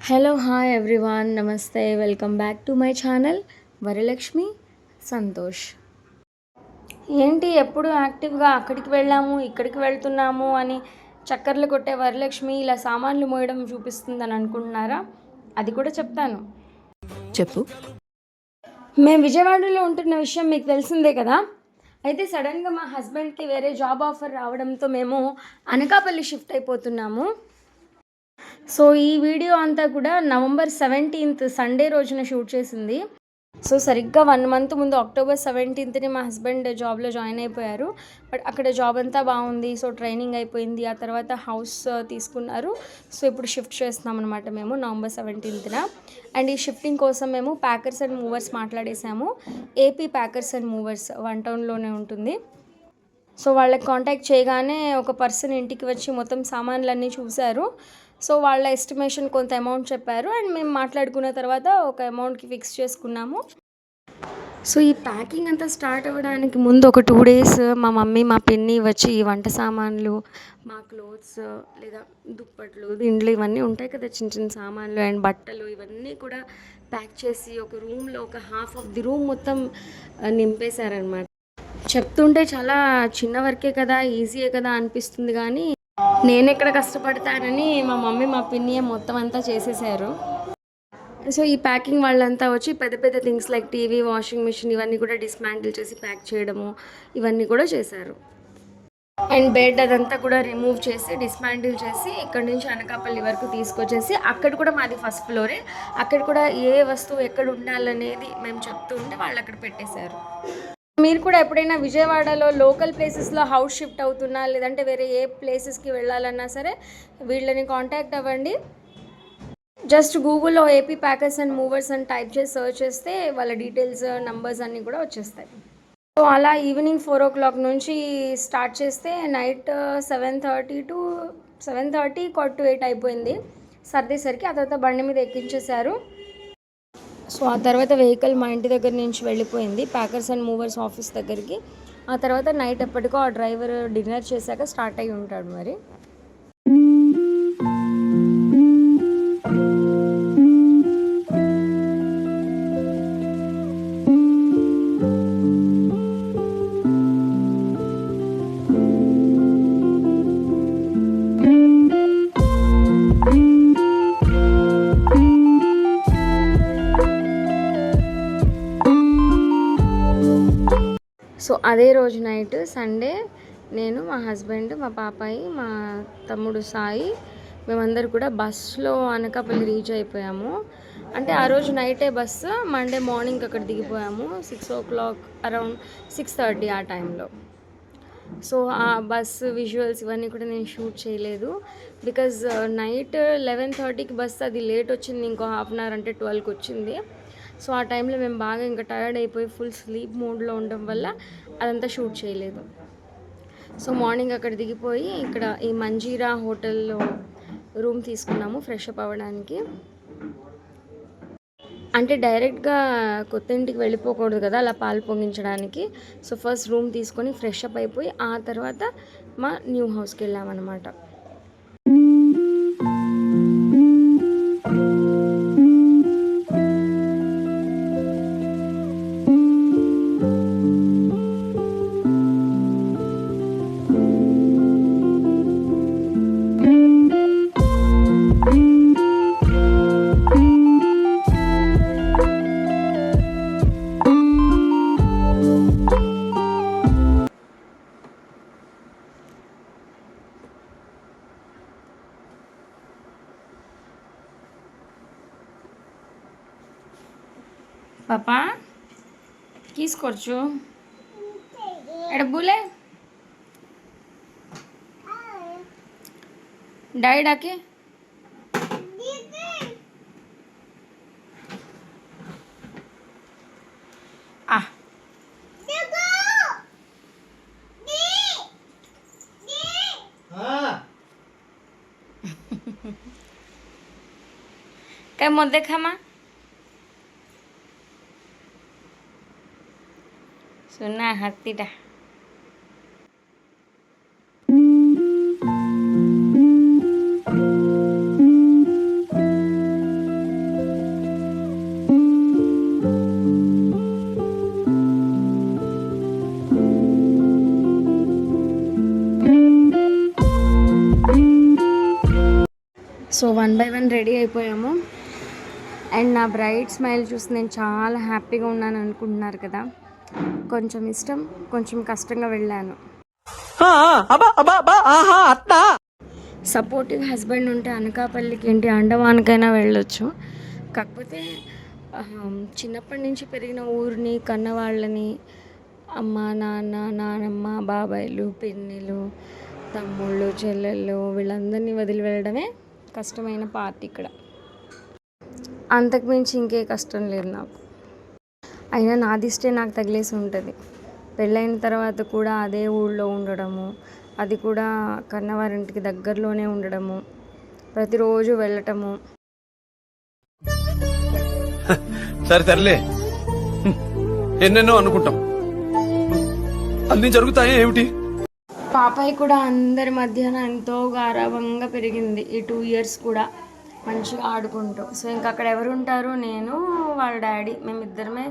Hello hi everyone నమస్తే welcome back to my channel Varalakshmi Santosh. ఏంటి ఎప్పుడు యాక్టివ్గా అక్కడికి వెళ్ళాము ఇక్కడికి వెళ్తున్నాము అని చక్కర్లు కొట్టే వరలక్ష్మి ఇలా సామాన్లు మోయడం చూపిస్తుందని అనుకుంటున్నారా? అది కూడా చెప్తాను, చెప్పు. మేము విజయవాడలో ఉంటున్న విషయం మీకు తెలిసిందే కదా. అయితే సడన్గా మా హస్బెండ్కి వేరే జాబ్ ఆఫర్ రావడంతో మేము అనకాపల్లి షిఫ్ట్ అయిపోతున్నాము. సో ఈ వీడియో అంతా కూడా నవంబర్ 17th సండే రోజున షూట్ చేసింది. సో సరిగ్గా 1 month ముందు అక్టోబర్ 17th మా హస్బెండ్ జాబ్లో జాయిన్ అయిపోయారు. బట్ అక్కడ జాబ్ అంతా బాగుంది. సో ట్రైనింగ్ అయిపోయింది. ఆ తర్వాత హౌస్ తీసుకున్నారు. సో ఇప్పుడు షిఫ్ట్ చేస్తున్నాం అనమాట మేము నవంబర్ 17th. అండ్ ఈ షిఫ్టింగ్ కోసం మేము ప్యాకర్స్ అండ్ మూవర్స్ మాట్లాడేసాము. ఏపీ ప్యాకర్స్ అండ్ మూవర్స్ 1 townలోనే ఉంటుంది. సో వాళ్ళకి కాంటాక్ట్ చేయగానే ఒక పర్సన్ ఇంటికి వచ్చి మొత్తం సామాన్లన్నీ చూశారు. సో వాళ్ళ ఎస్టిమేషన్ కొంత అమౌంట్ చెప్పారు అండ్ మేము మాట్లాడుకున్న తర్వాత ఒక అమౌంట్కి ఫిక్స్ చేసుకున్నాము. సో ఈ ప్యాకింగ్ అంతా స్టార్ట్ అవ్వడానికి ముందు ఒక 2 days మా మమ్మీ మా పిన్ని వచ్చి వంట సామాన్లు, మా క్లోత్స్ లేదా దుప్పట్లు, దిండ్లు ఇవన్నీ ఉంటాయి కదా, చిన్న చిన్న సామాన్లు అండ్ బట్టలు ఇవన్నీ కూడా ప్యాక్ చేసి ఒక రూమ్లో ఒక హాఫ్ ఆఫ్ ది రూమ్ మొత్తం నింపేశారనమాట. చెప్తుంటే చాలా చిన్న వర్కే కదా, ఈజీయే కదా అనిపిస్తుంది, కానీ నేను ఎక్కడ కష్టపడతానని మా మమ్మీ మా పిన్నియే మొత్తం అంతా చేసేసారు. సో ఈ ప్యాకింగ్ వాళ్ళంతా వచ్చి పెద్ద పెద్ద things like TV, washing machine ఇవన్నీ కూడా డిస్మాంటిల్ చేసి ప్యాక్ చేయడము ఇవన్నీ కూడా చేశారు. అండ్ బెడ్ అదంతా కూడా రిమూవ్ చేసి డిస్మాంటిల్ చేసి ఇక్కడ నుంచి అనకాపల్లి వరకు తీసుకొచ్చేసి అక్కడ కూడా మాది ఫస్ట్ ఫ్లోరే, అక్కడ కూడా ఏ వస్తువు ఎక్కడ ఉండాలనేది మేము చెప్తూ ఉంటే వాళ్ళు అక్కడ పెట్టేశారు. మీరు కూడా ఎప్పుడైనా విజయవాడలో లోకల్ ప్లేసెస్లో హౌస్ షిఫ్ట్ అవుతున్నా లేదంటే వేరే ఏ ప్లేసెస్కి వెళ్ళాలన్నా సరే వీళ్ళని కాంటాక్ట్ అవ్వండి. జస్ట్ గూగుల్లో ఏపీ ప్యాకర్స్ అండ్ మూవర్స్ అని టైప్ చేసి సర్చ్ చేస్తే వాళ్ళ డీటెయిల్స్ నంబర్స్ అన్నీ కూడా వచ్చేస్తాయి. సో అలా ఈవినింగ్ 4 o'clock నుంచి స్టార్ట్ చేస్తే నైట్ 7:30 to 7:30 అయిపోయింది సర్దేసరికి. ఆ తర్వాత బండి మీద ఎక్కించేశారు. సో ఆ తర్వాత వెహికల్ మా ఇంటి దగ్గర నుంచి వెళ్ళిపోయింది ప్యాకర్స్ అండ్ మూవర్స్ ఆఫీస్ దగ్గరికి. ఆ తర్వాత నైట్ ఎప్పటికో ఆ డ్రైవర్ డిన్నర్ చేశాక స్టార్ట్ అయ్యి ఉంటాడు మరి. సో అదే రోజు నైట్ సండే నేను, మా హస్బెండ్, మా పాపాయి, మా తమ్ముడు సాయి మేమందరూ కూడా బస్సులో అనకాపల్లి రీచ్ అయిపోయాము. అంటే ఆ రోజు నైటే బస్సు, మండే మార్నింగ్ అక్కడ దిగిపోయాము 6 o'clock అరౌండ్ 6:30 ఆ టైంలో. సో ఆ బస్సు విజువల్స్ ఇవన్నీ కూడా నేను షూట్ చేయలేదు బికాజ్ నైట్ 11:30కి బస్సు అది లేట్ వచ్చింది, ఇంకో హాఫ్ అన్ అవర్ అంటే 12కి వచ్చింది. సో ఆ టైంలో మేము బాగా ఇంకా టైర్డ్ అయిపోయి ఫుల్ స్లీప్ మోడ్లో ఉండడం వల్ల అదంతా షూట్ చేయలేదు. సో మార్నింగ్ అక్కడ దిగిపోయి ఇక్కడ ఈ మంజీరా హోటల్లో రూమ్ తీసుకున్నాము ఫ్రెష్ అప్ అవ్వడానికి. అంటే డైరెక్ట్గా కొత్త ఇంటికి వెళ్ళిపోకూడదు కదా అలా పాలు పొంగించడానికి. సో ఫస్ట్ రూమ్ తీసుకొని ఫ్రెష్ అప్ అయిపోయి ఆ తర్వాత మా న్యూ హౌస్కి వెళ్ళామన్నమాట. पापा किस करছো এটা বলে ডাই ডাকে আহ কেমন দেখা মা सुना हाथीटा సో 1 బై 1 రెడీ అయిపోయాము. అండ్ నా బ్రైట్ స్మైల్ చూసి నేను చాలా హ్యాపీగా ఉన్నాను అనుకుంటున్నారు కదా. కొంచెం ఇష్టం, కొంచెం కష్టంగా వెళ్ళాను. సపోర్టివ్ హస్బెండ్ ఉంటే అనకాపల్లికి ఏంటి అండమానికైనా వెళ్ళొచ్చు. కాకపోతే చిన్నప్పటి నుంచి పెరిగిన ఊరిని, కన్నవాళ్ళని, అమ్మ, నాన్న, నానమ్మ, బాబాయిలు, పిన్నిలు, తమ్ముళ్ళు, చెల్లెళ్ళు వీళ్ళందరినీ వదిలి వెళ్ళడమే కష్టమైన పార్ట్ ఇక్కడ. అంతకుమించి ఇంకే కష్టం లేదు నాకు. అయినా నాదిష్టే నాకు తగిలేసి ఉంటుంది. పెళ్ళైన తర్వాత కూడా అదే ఊళ్ళో ఉండడము, అది కూడా కన్నవారింటికి దగ్గరలోనే ఉండడము, ప్రతిరోజు వెళ్ళటము. సరేలే, ఎన్నెన్నో అనుకుంటాం, అన్ని జరుగుతాయి ఏమిటి. పాపాయి కూడా అందరి మధ్యన ఎంతో గారాభంగా పెరిగింది. ఈ 2 years కూడా మంచిగా ఆడుకుంటూ. సో ఇంకా అక్కడ ఎవరు ఉంటారు, నేను వాళ్ళ డాడీ, మేమిద్దరమే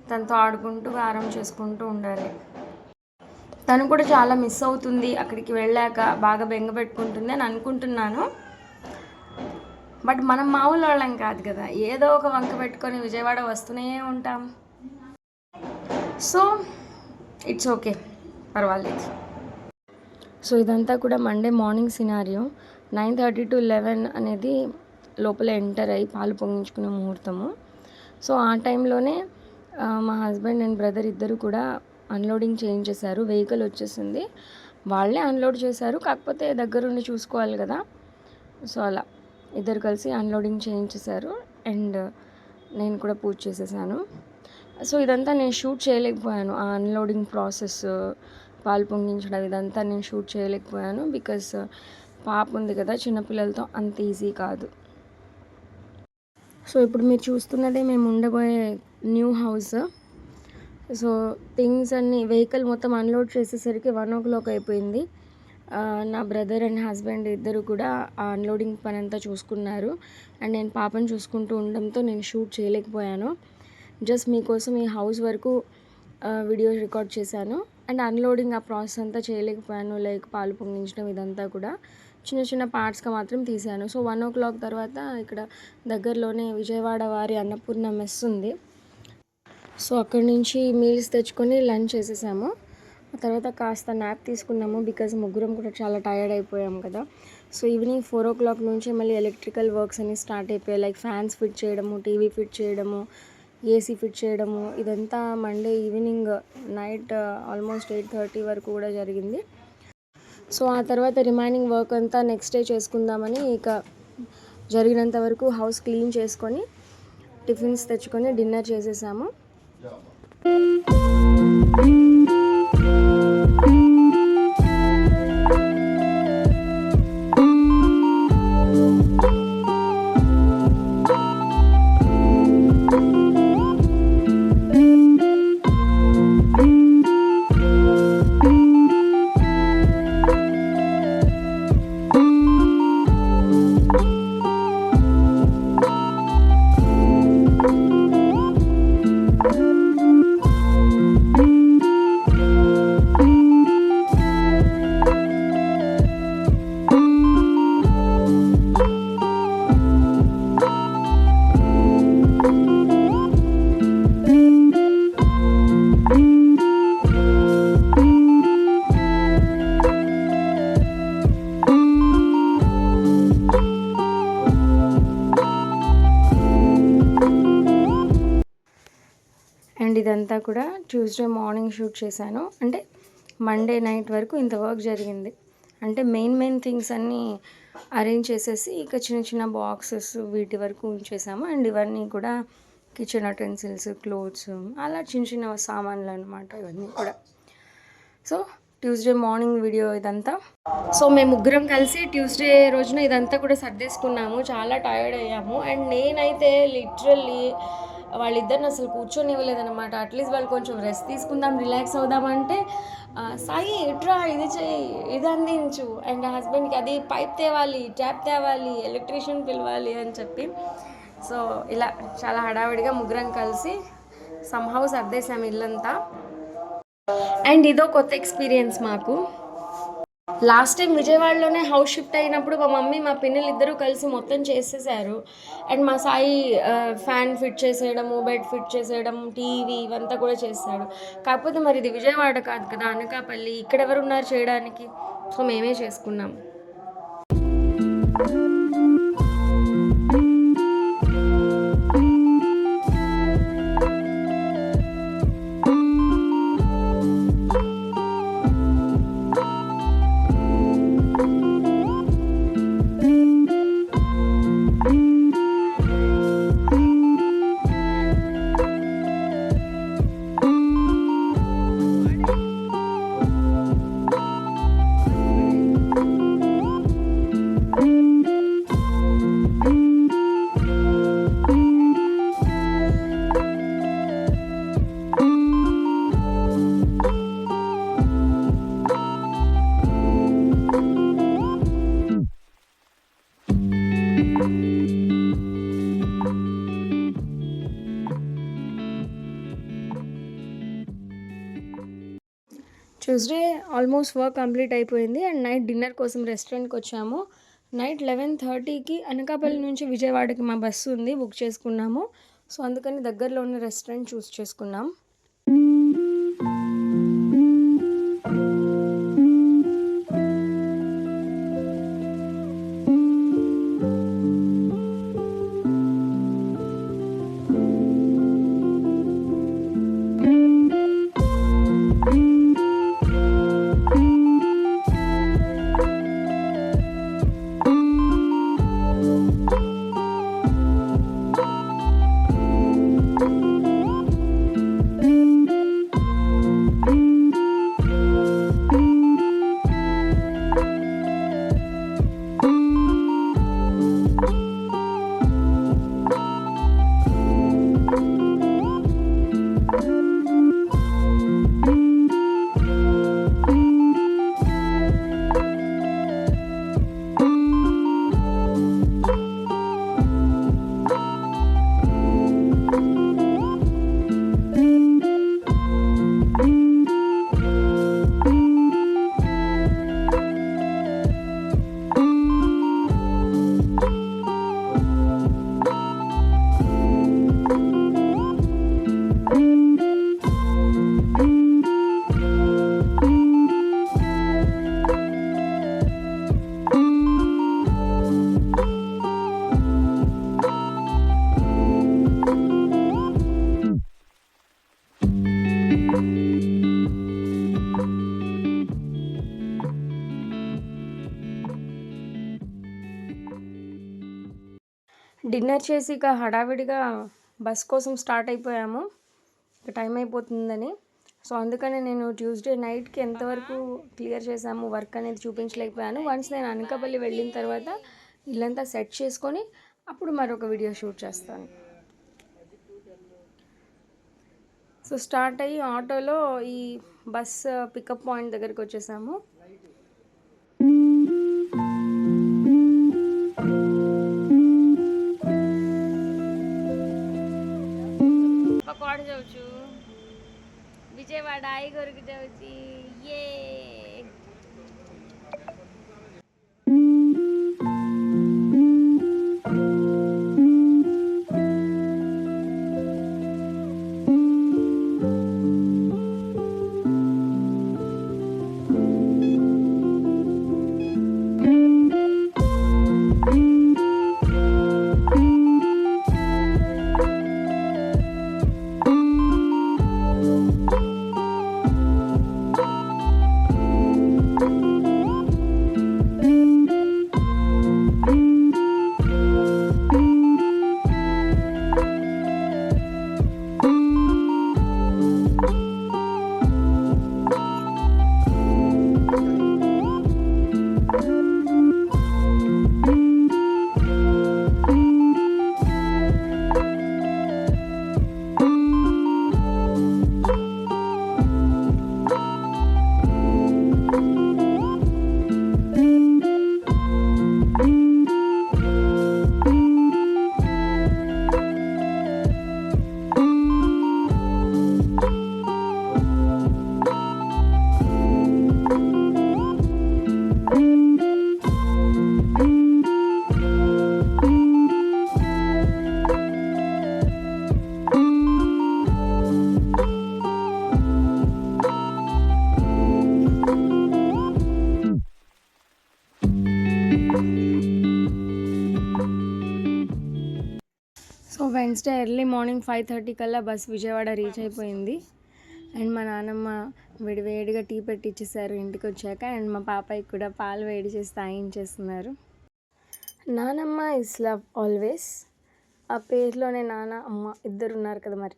తనతో ఆడుకుంటూ గారం చేసుకుంటూ ఉండాలి. తను కూడా చాలా మిస్ అవుతుంది అక్కడికి వెళ్ళాక, బాగా బెంగ పెట్టుకుంటుంది అని అనుకుంటున్నాను. బట్ మనం మామూలు వాళ్ళం కాదు కదా, ఏదో ఒక వంక పెట్టుకొని విజయవాడ వస్తూనే ఉంటాం. సో ఇట్స్ ఓకే, పర్వాలేదు. సో ఇదంతా కూడా మండే మార్నింగ్ సినారియో. 9:30 to 11 అనేది లోపల ఎంటర్ అయ్యి పాలు పొంగించుకునే ముహూర్తము. సో ఆ టైంలోనే మా హస్బెండ్ అండ్ బ్రదర్ ఇద్దరు కూడా అన్లోడింగ్ చేయించేశారు. వెహికల్ వచ్చేసింది, వాళ్ళే అన్లోడ్ చేశారు. కాకపోతే దగ్గరుండి చూసుకోవాలి కదా, సో అలా ఇద్దరు కలిసి అన్లోడింగ్ చేయించేశారు. అండ్ నేను కూడా పూజ చేసేసాను. సో ఇదంతా నేను షూట్ చేయలేకపోయాను. ఆ అన్లోడింగ్ ప్రాసెస్, పాలు పొంగించడం ఇదంతా నేను షూట్ చేయలేకపోయాను. బికాస్ పాప ఉంది కదా, చిన్నపిల్లలతో అంత ఈజీ కాదు. సో ఇప్పుడు మీరు చూస్తున్నదే మేము ఉండబోయే న్యూ హౌస్. సో థింగ్స్ అన్నీ, వెహికల్ మొత్తం అన్లోడ్ చేసేసరికి 1 o'clock అయిపోయింది. నా బ్రదర్ అండ్ హస్బెండ్ ఇద్దరు కూడా ఆ అన్లోడింగ్ పని అంతా చూసుకున్నారు. అండ్ నేను పాపను చూసుకుంటూ ఉండడంతో నేను షూట్ చేయలేకపోయాను. జస్ట్ మీకోసం ఈ హౌస్ వరకు వీడియో రికార్డ్ చేశాను. అండ్ అన్లోడింగ్ ఆ ప్రాసెస్ అంతా చేయలేకపోయాను. లైక్ పాలు పొంగించడం ఇదంతా కూడా చిన్న చిన్న పార్ట్స్గా మాత్రం తీశాను. సో 1 o'clock తర్వాత ఇక్కడ దగ్గరలోనే విజయవాడ వారి అన్నపూర్ణ మెస్ ఉంది. సో అక్కడి నుంచి మీల్స్ తెచ్చుకొని లంచ్ చేసేసాము. ఆ తర్వాత కాస్త న్యాప్ తీసుకున్నాము. బికాజ్ ముగ్గురం కూడా చాలా టైర్డ్ అయిపోయాం కదా. సో ఈవినింగ్ 4 o'clock నుంచి మళ్ళీ ఎలక్ట్రికల్ వర్క్స్ అన్నీ స్టార్ట్ అయిపోయాయి. లైక్ ఫ్యాన్స్ ఫిట్ చేయడము, టీవీ ఫిట్ చేయడము, ఏసీ ఫిట్ చేయడము, ఇదంతా మండే ఈవినింగ్ నైట్ ఆల్మోస్ట్ 8:30 వరకు కూడా జరిగింది. సో ఆ తర్వాత రిమైనింగ్ వర్క్ అంతా నెక్స్ట్ డే చేసుకుందామని ఇక జరిగినంత వరకు హౌస్ క్లీన్ చేసుకొని టిఫిన్స్ తెచ్చుకొని డిన్నర్ చేసేసాము. అండ్ ఇదంతా కూడా ట్యూస్డే మార్నింగ్ షూట్ చేశాను. అంటే మండే నైట్ వరకు ఇంత వర్క్ జరిగింది. అంటే మెయిన్ థింగ్స్ అన్నీ అరేంజ్ చేసేసి ఇక చిన్న చిన్న బాక్సెస్ వీటి వరకు ఉంచేసాము. అండ్ ఇవన్నీ కూడా కిచెన్ అటెన్సిల్స్, క్లోత్స్, అలా చిన్న చిన్న సామాన్లు అనమాట ఇవన్నీ కూడా. సో ట్యూస్డే మార్నింగ్ వీడియో ఇదంతా. సో మేము ముగ్గురం కలిసి ట్యూస్డే రోజున ఇదంతా కూడా సర్దేసుకున్నాము. చాలా టైర్డ్ అయ్యాము. అండ్ నేనైతే లిటరల్లీ వాళ్ళిద్దరిని అసలు కూర్చొనివ్వలేదన్నమాట. అట్లీస్ట్ వాళ్ళు కొంచెం రెస్ట్ తీసుకుందాం, రిలాక్స్ అవుదామంటే సాయి ఇట్రా, ఇది చెయ్యి, ఇది అందించు, అండ్ హస్బెండ్కి అది పైప్ తేవాలి, ట్యాప్ తేవాలి, ఎలక్ట్రీషియన్ పిలవాలి అని చెప్పి. సో ఇలా చాలా హడావిడిగా ముగ్గురం కలిసి సమ్హౌ సర్దేశాము ఇల్లంతా. అండ్ ఇదో కొత్త ఎక్స్పీరియన్స్ మాకు. లాస్ట్ టైం విజయవాడలోనే హౌస్ షిఫ్ట్ అయినప్పుడు మా మమ్మీ మా పిన్నులు ఇద్దరూ కలిసి మొత్తం చేసేసారు. అండ్ మా సాయి ఫ్యాన్ ఫిట్ చేసేయడము, బెడ్ ఫిట్ చేసేయడం, టీవీ ఇవంతా కూడా చేశాడు. కాకపోతే మరి ఇది విజయవాడ కాదు కదా, అనకాపల్లి, ఇక్కడ ఎవరు ఉన్నారు చేయడానికి? సో మేమే చేసుకున్నాం. ట్యూస్డే ఆల్మోస్ట్ వర్క్ కంప్లీట్ అయిపోయింది అండ్ నైట్ డిన్నర్ కోసం రెస్టారెంట్కి వచ్చాము. నైట్ 11:30కి అనకాపల్లి నుంచి విజయవాడకి మా బస్సు ఉంది, బుక్ చేసుకున్నాము. సో అందుకని దగ్గరలో ఉన్న రెస్టారెంట్ చూస్ చేసుకున్నాం. డిన్నర్ చేసి ఇక హడావిడిగా బస్ కోసం స్టార్ట్ అయిపోయాము, ఇక టైం అయిపోతుందని. సో అందుకని నేను ట్యూస్డే నైట్కి ఎంతవరకు క్లియర్ చేసాము వర్క్ అనేది చూపించలేకపోయాను. వన్స్ నేను అనకాపల్లి వెళ్ళిన తర్వాత ఇల్లంతా సెట్ చేసుకొని అప్పుడు మరొక వీడియో షూట్ చేస్తాను. సో స్టార్ట్ అయ్యి ఆటోలో ఈ బస్ పికప్ పాయింట్ దగ్గరికి వచ్చేసాము. पकौड़ जाऊँ विजयवाड़ा आई घर जाऊँ ये వెన్స్డే ఎర్లీ మార్నింగ్ 5:30 కల్లా బస్ విజయవాడ రీచ్ అయిపోయింది. అండ్ మా నాన్నమ్మ వేడివేడిగా టీ పెట్టి ఇచ్చేసారు ఇంటికి వచ్చాక. అండ్ మా పాపాయికి కూడా పాలు వేడి చేసి తాగించేస్తున్నారు. నానమ్మ ఇస్ లవ్ ఆల్వేస్. ఆ పేరులోనే నాన్న అమ్మ ఇద్దరు ఉన్నారు కదా మరి.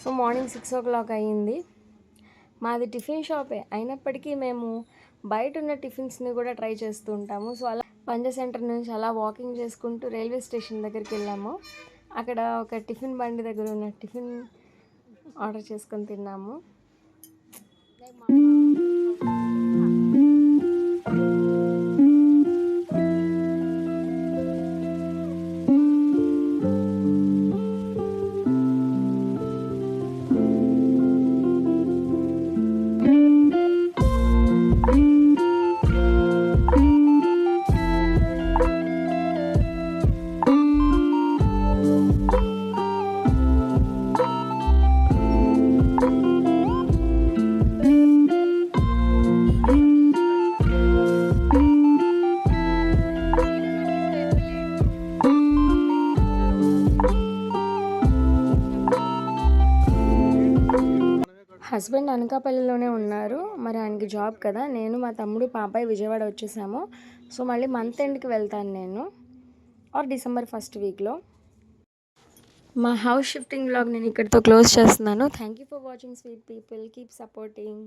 సో మార్నింగ్ 6 o'clock అయ్యింది. మాది టిఫిన్ షాపే అయినప్పటికీ మేము బయట ఉన్న టిఫిన్స్ని కూడా ట్రై చేస్తూ ఉంటాము. సో అలా పంజా సెంటర్ నుంచి అలా వాకింగ్ చేసుకుంటూ రైల్వే స్టేషన్ దగ్గరికి వెళ్ళాము. అక్కడ ఒక టిఫిన్ బండి దగ్గర ఉన్న టిఫిన్ ఆర్డర్ చేసుకొని తిన్నాము. హస్బెండ్ అనకాపల్లిలోనే ఉన్నారు. మరి ఆయనకి జాబ్ కదా. నేను మా తమ్ముడు పాపాయి విజయవాడ వచ్చేసాము. సో మళ్ళీ మంత్ ఎండ్కి వెళ్తాను నేను, ఆర్ డిసెంబర్ 1st వీక్లో. మా హౌస్ షిఫ్టింగ్ వ్లాగ్ నేను ఇక్కడితో క్లోజ్ చేస్తున్నాను. Thank you for watching sweet people. Keep supporting.